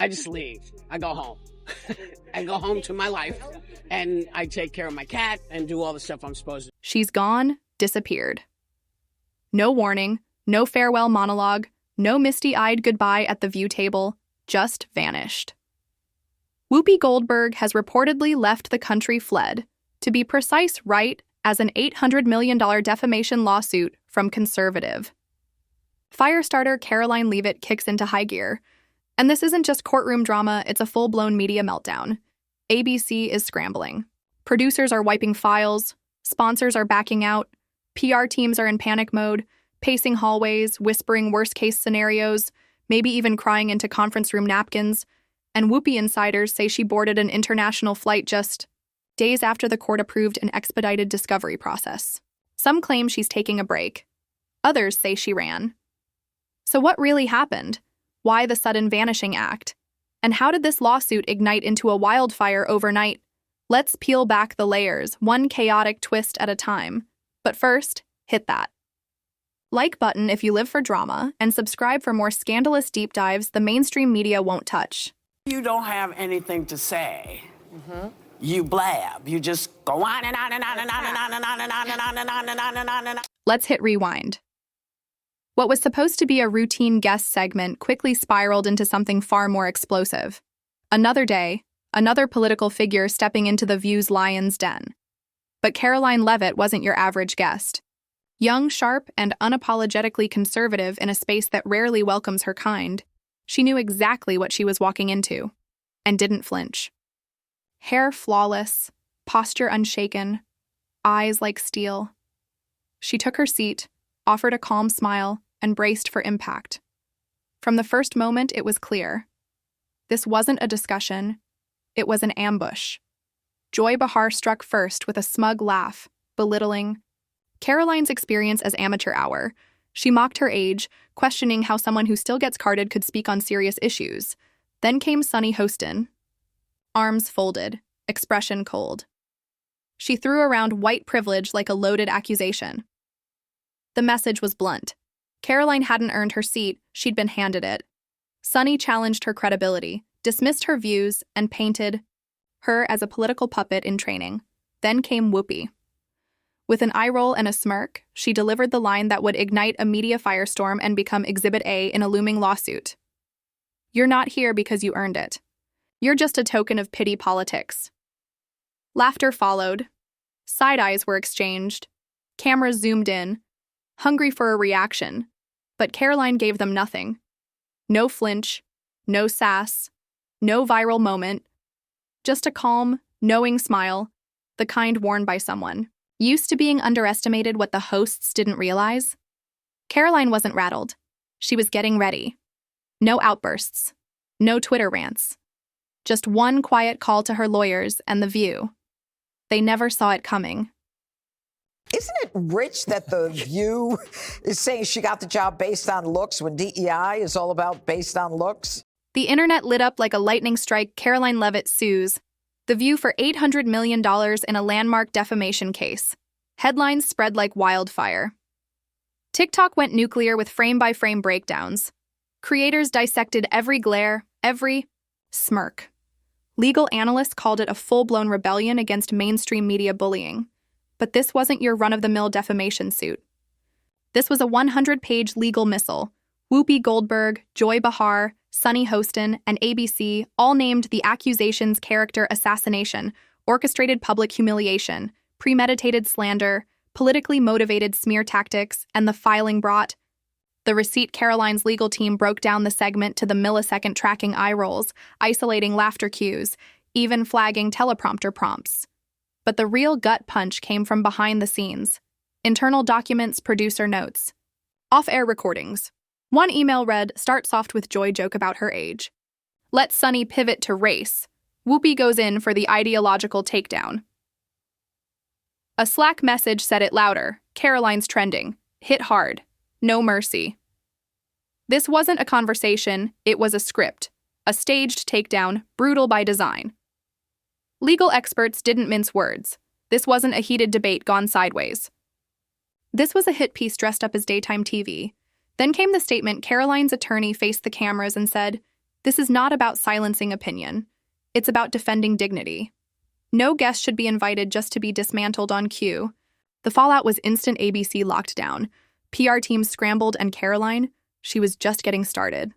I just leave. I go home. I go home to my life, and I take care of my cat and do all the stuff I'm supposed to. She's gone, disappeared. No warning, no farewell monologue, no misty-eyed goodbye at the view table, just vanished. Whoopi Goldberg has reportedly left the country fled, to be precise, right as an $800 million defamation lawsuit from conservative. Firestarter Karoline Leavitt kicks into high gear. And this isn't just courtroom drama, it's a full-blown media meltdown. ABC is scrambling. Producers are wiping files, sponsors are backing out, PR teams are in panic mode, pacing hallways, whispering worst-case scenarios, maybe even crying into conference room napkins, and Whoopi insiders say she boarded an international flight just days after the court approved an expedited discovery process. Some claim she's taking a break. Others say she ran. So what really happened? Why the sudden vanishing act? And how did this lawsuit ignite into a wildfire overnight? Let's peel back the layers, one chaotic twist at a time. But first, hit that like button if you live for drama, and subscribe for more scandalous deep dives the mainstream media won't touch. You don't have anything to say. You blab. You just go on and on and on and on and on and on and on and on and on and on and on and on. Let's hit rewind. What was supposed to be a routine guest segment quickly spiraled into something far more explosive. Another day, another political figure stepping into the View's lion's den. But Karoline Leavitt wasn't your average guest. Young, sharp, and unapologetically conservative in a space that rarely welcomes her kind, she knew exactly what she was walking into, and didn't flinch. Hair flawless, posture unshaken, eyes like steel. She took her seat, offered a calm smile, and braced for impact. From the first moment, it was clear. This wasn't a discussion, it was an ambush. Joy Behar struck first with a smug laugh, belittling Karoline's experience as amateur hour. She mocked her age, questioning how someone who still gets carded could speak on serious issues. Then came Sunny Hostin. Arms folded, expression cold. She threw around white privilege like a loaded accusation. The message was blunt. Karoline hadn't earned her seat, she'd been handed it. Sunny challenged her credibility, dismissed her views, and painted her as a political puppet in training. Then came Whoopi. With an eye roll and a smirk, she delivered the line that would ignite a media firestorm and become Exhibit A in a looming lawsuit. You're not here because you earned it. You're just a token of pity politics. Laughter followed. Side eyes were exchanged. Cameras zoomed in, hungry for a reaction. But Karoline gave them nothing. No flinch, no sass, no viral moment. Just a calm, knowing smile, the kind worn by someone used to being underestimated. What the hosts didn't realize? Karoline wasn't rattled. She was getting ready. No outbursts. No Twitter rants. Just one quiet call to her lawyers and The View. They never saw it coming. Isn't it rich that The View is saying she got the job based on looks when DEI is all about based on looks? The internet lit up like a lightning strike. Karoline Leavitt sues The View for $800 million in a landmark defamation case. Headlines spread like wildfire. TikTok went nuclear with frame-by-frame breakdowns. Creators dissected every glare, every smirk. Legal analysts called it a full-blown rebellion against mainstream media bullying. But this wasn't your run-of-the-mill defamation suit. This was a 100-page legal missile. Whoopi Goldberg, Joy Behar, Sunny Hostin, and ABC all named the accusations character assassination, orchestrated public humiliation, premeditated slander, politically motivated smear tactics, and the filing brought. The receipt Karoline's legal team broke down the segment to the millisecond tracking eye rolls, isolating laughter cues, even flagging teleprompter prompts. But the real gut punch came from behind the scenes. Internal documents, producer notes. Off-air recordings. One email read, "Start soft with Joy joke about her age. Let Sunny pivot to race. Whoopi goes in for the ideological takedown." A Slack message said it louder. Karoline's trending. Hit hard. No mercy. This wasn't a conversation, it was a script. A staged takedown, brutal by design. Legal experts didn't mince words. This wasn't a heated debate gone sideways. This was a hit piece dressed up as daytime TV. Then came the statement. Karoline's attorney faced the cameras and said, This is not about silencing opinion. It's about defending dignity. No guest should be invited just to be dismantled on cue. The fallout was instant. ABC locked down. PR teams scrambled, and Karoline, she was just getting started.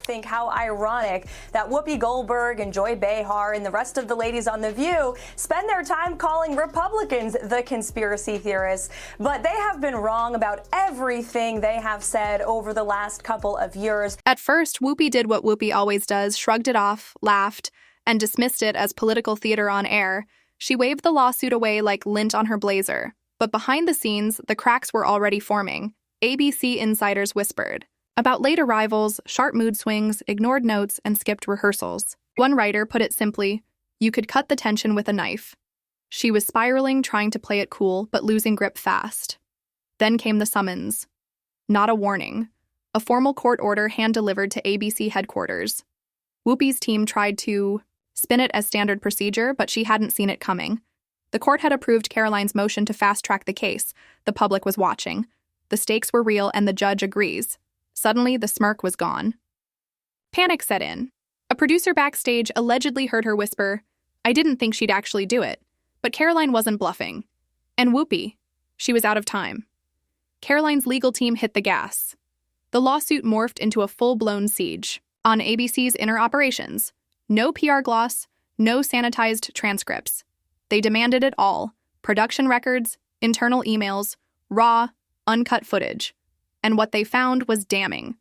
Think how ironic that Whoopi Goldberg and Joy Behar and the rest of the ladies on The View spend their time calling Republicans the conspiracy theorists, but they have been wrong about everything they have said over the last couple of years. At first, Whoopi did what Whoopi always does, shrugged it off, laughed, and dismissed it as political theater on air. She waved the lawsuit away like lint on her blazer. But behind the scenes, the cracks were already forming. ABC insiders whispered about late arrivals, sharp mood swings, ignored notes, and skipped rehearsals. One writer put it simply, you could cut the tension with a knife. She was spiraling, trying to play it cool, but losing grip fast. Then came the summons. Not a warning. A formal court order hand-delivered to ABC headquarters. Whoopi's team tried to spin it as standard procedure, but she hadn't seen it coming. The court had approved Karoline's motion to fast-track the case. The public was watching. The stakes were real, and the judge agrees. Suddenly, the smirk was gone. Panic set in. A producer backstage allegedly heard her whisper, I didn't think she'd actually do it. But Karoline wasn't bluffing. And Whoopi, she was out of time. Karoline's legal team hit the gas. The lawsuit morphed into a full-blown siege on ABC's inner operations. No PR gloss, no sanitized transcripts. They demanded it all. Production records, internal emails, raw, uncut footage. And what they found was damning.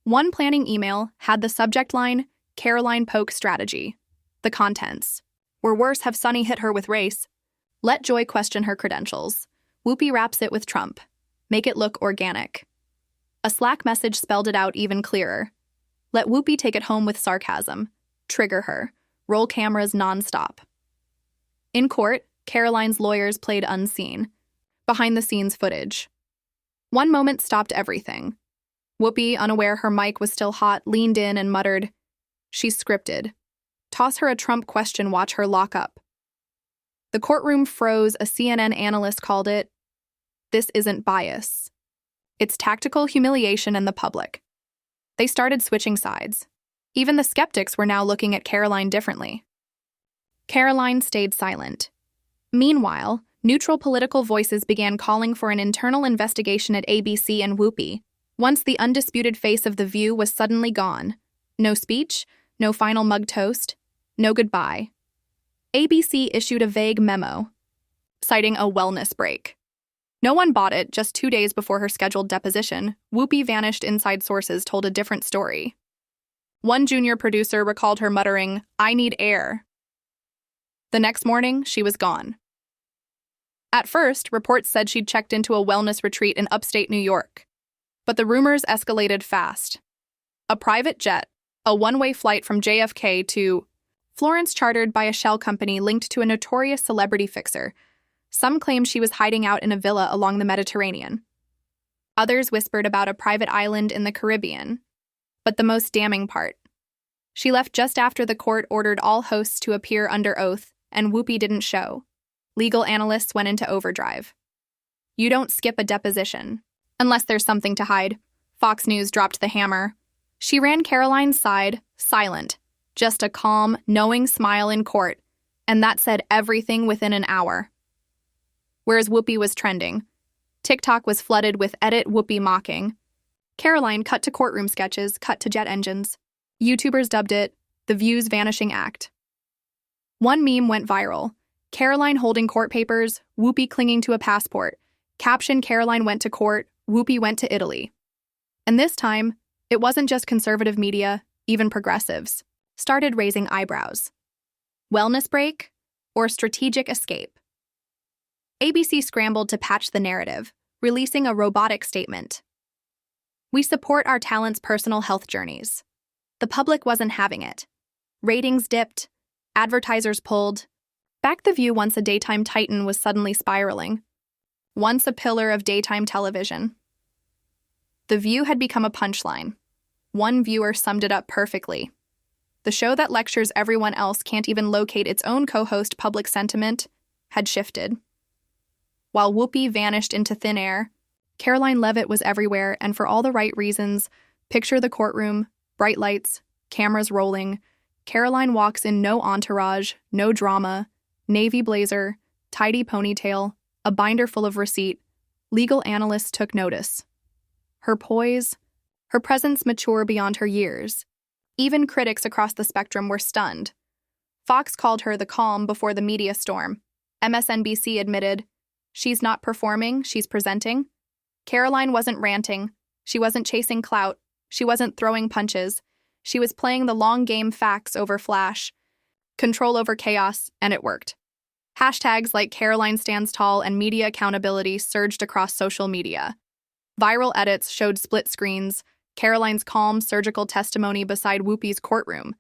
One planning email had the subject line, Karoline Polk strategy. The contents were worse, have Sonny hit her with race. Let Joy question her credentials. Whoopi wraps it with Trump. Make it look organic. A Slack message spelled it out even clearer. Let Whoopi take it home with sarcasm. Trigger her. Roll cameras nonstop. In court, Karoline's lawyers played unseen. Behind-the-scenes footage. One moment stopped everything. Whoopi, unaware her mic was still hot, leaned in and muttered, she's scripted. Toss her a Trump question, watch her lock up. The courtroom froze. A CNN analyst called it, this isn't bias. It's tactical humiliation in the public. They started switching sides. Even the skeptics were now looking at Karoline differently. Karoline stayed silent. Meanwhile, neutral political voices began calling for an internal investigation at ABC and Whoopi. Once the undisputed face of The View was suddenly gone. No speech, no final mug toast, no goodbye. ABC issued a vague memo, citing a wellness break. No one bought it. Just 2 days before her scheduled deposition, Whoopi vanished. Inside sources told a different story. One junior producer recalled her muttering, I need air. The next morning, she was gone. At first, reports said she'd checked into a wellness retreat in upstate New York. But the rumors escalated fast. A private jet, a one-way flight from JFK to Florence chartered by a shell company linked to a notorious celebrity fixer. Some claimed she was hiding out in a villa along the Mediterranean. Others whispered about a private island in the Caribbean. But the most damning part. She left just after the court ordered all hosts to appear under oath, and Whoopi didn't show. Legal analysts went into overdrive. You don't skip a deposition. Unless there's something to hide. Fox News dropped the hammer. She ran Karoline's side, silent. Just a calm, knowing smile in court. And that said everything within an hour. Whereas Whoopi was trending. TikTok was flooded with edit Whoopi mocking. Karoline cut to courtroom sketches, cut to jet engines. YouTubers dubbed it, The View's Vanishing Act. One meme went viral. Karoline holding court papers, Whoopi clinging to a passport. Caption, Karoline went to court, Whoopi went to Italy. And this time, it wasn't just conservative media, even progressives started raising eyebrows. Wellness break or strategic escape? ABC scrambled to patch the narrative, releasing a robotic statement. We support our talents' personal health journeys. The public wasn't having it. Ratings dipped, advertisers pulled. Back the View, once a daytime titan, was suddenly spiraling. Once a pillar of daytime television. The View had become a punchline. One viewer summed it up perfectly. The show that lectures everyone else can't even locate its own co-host. Public sentiment had shifted. While Whoopi vanished into thin air, Karoline Leavitt was everywhere, and for all the right reasons. Picture the courtroom, Bright lights, cameras rolling. Karoline walks in no entourage, no drama, navy blazer, tidy ponytail, a binder full of receipt. Legal analysts took notice. Her poise, her presence mature beyond her years. Even critics across the spectrum were stunned. Fox called her the calm before the media storm. MSNBC admitted, she's not performing, she's presenting. Karoline wasn't ranting. She wasn't chasing clout. She wasn't throwing punches. She was playing the long game, facts over flash, control over chaos, and it worked. Hashtags like Karoline Stands Tall and media accountability surged across social media. Viral edits showed split screens, Karoline's calm, surgical testimony beside Whoopi's courtroom,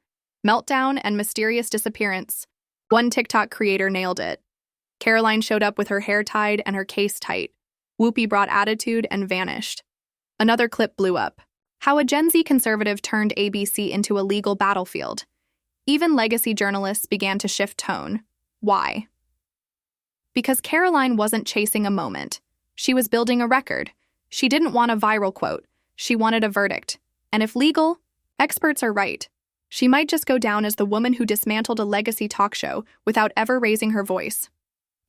meltdown and mysterious disappearance. One TikTok creator nailed it. Karoline showed up with her hair tied and her case tight. Whoopi brought attitude and vanished. Another clip blew up. How a Gen Z conservative turned ABC into a legal battlefield. Even legacy journalists began to shift tone. Why? Because Karoline wasn't chasing a moment. She was building a record. She didn't want a viral quote. She wanted a verdict. And if legal, experts are right. She might just go down as the woman who dismantled a legacy talk show without ever raising her voice.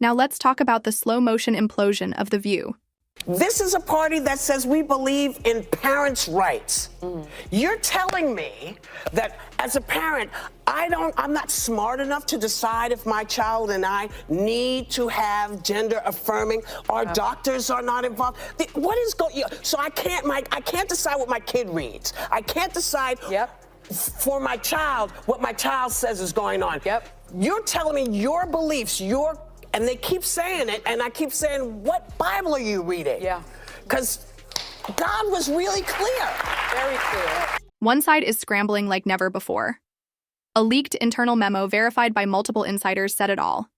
Now let's talk about the slow-motion implosion of The View. This is a party that says we believe in parents' rights. You're telling me that as a parent, I'm not smart enough to decide if my child and I need to have gender affirming. Our doctors are not involved. What is going? So I can't decide what my kid reads. I can't decide. For my child, what my child says is going on. You're telling me your beliefs, and they keep saying it, and I keep saying, what Bible are you reading? Because God was really clear. Very clear. One side is scrambling like never before. A leaked internal memo verified by multiple insiders said it all.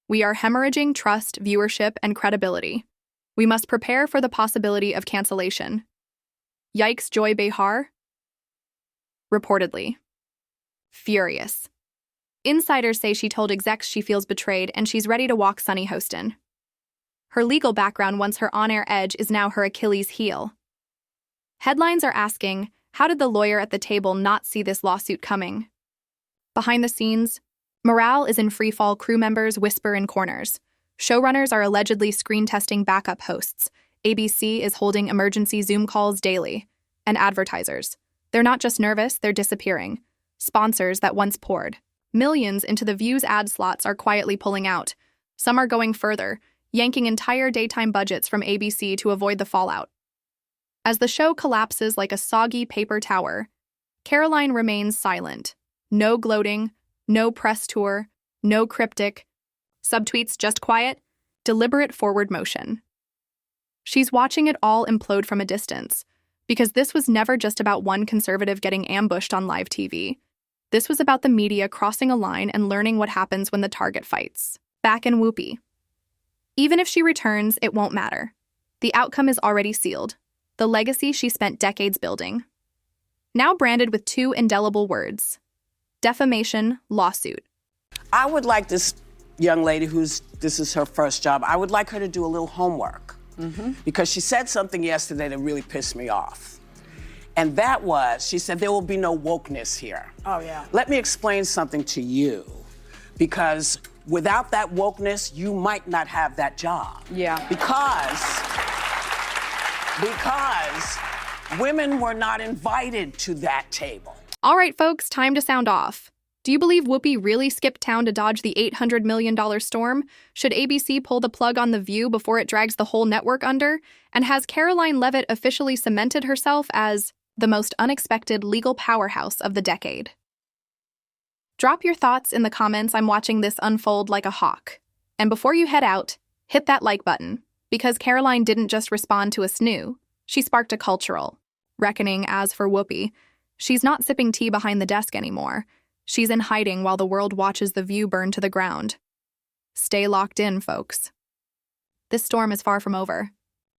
We are hemorrhaging trust, viewership, and credibility. We must prepare for the possibility of cancellation. Yikes, Joy Behar? Reportedly. Furious. Insiders say she told execs she feels betrayed and she's ready to walk Sunny Hostin. Her legal background, once her on-air edge, is now her Achilles heel. Headlines are asking, how did the lawyer at the table not see this lawsuit coming? Behind the scenes, morale is in freefall. Crew members whisper in corners. Showrunners are allegedly screen-testing backup hosts. ABC is holding emergency Zoom calls daily. And advertisers. They're not just nervous, they're disappearing. Sponsors that once poured millions into The View's ad slots are quietly pulling out. Some are going further, yanking entire daytime budgets from ABC to avoid the fallout. As the show collapses like a soggy paper tower, Karoline remains silent. No gloating, no press tour, no cryptic. Subtweets just quiet, deliberate forward motion. She's watching it all implode from a distance, because this was never just about one conservative getting ambushed on live TV. This was about the media crossing a line and learning what happens when the target fights. Back in Whoopi. Even if she returns, it won't matter. The outcome is already sealed. The legacy she spent decades building. Now branded with two indelible words. Defamation, lawsuit. I would like this young lady this is her first job, I would like her to do a little homework. Because she said something yesterday that really pissed me off. And that was, she said, there will be no wokeness here. Oh, yeah. Let me explain something to you. Because without that wokeness, you might not have that job. Because women were not invited to that table. All right, folks, time to sound off. Do you believe Whoopi really skipped town to dodge the $800 million storm? Should ABC pull the plug on The View before it drags the whole network under? And has Karoline Leavitt officially cemented herself as the most unexpected legal powerhouse of the decade? Drop your thoughts in the comments. I'm watching this unfold like a hawk. And before you head out, hit that like button, because Karoline didn't just respond to a snoo, she sparked a cultural reckoning. As for Whoopi, she's not sipping tea behind the desk anymore. She's in hiding while the world watches The View burn to the ground. Stay locked in, folks. This storm is far from over.